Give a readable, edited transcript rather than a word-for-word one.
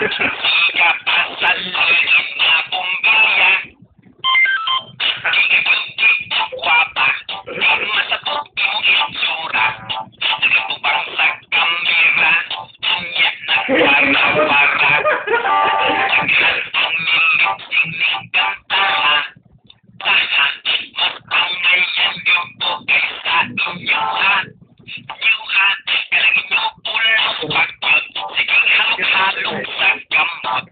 Ika pa sa loob na bombarya. Ika guwapa. Masabot yung itsura. Nagtubang sa kamera. Unya na para-para. Naghan ang nilip-sinig ang taha. Taha. Matang na yan yung bukay sa inyong hat. Yung hat. Kalagin nyo ulang wagyot. Sige halong-halong sa gamot.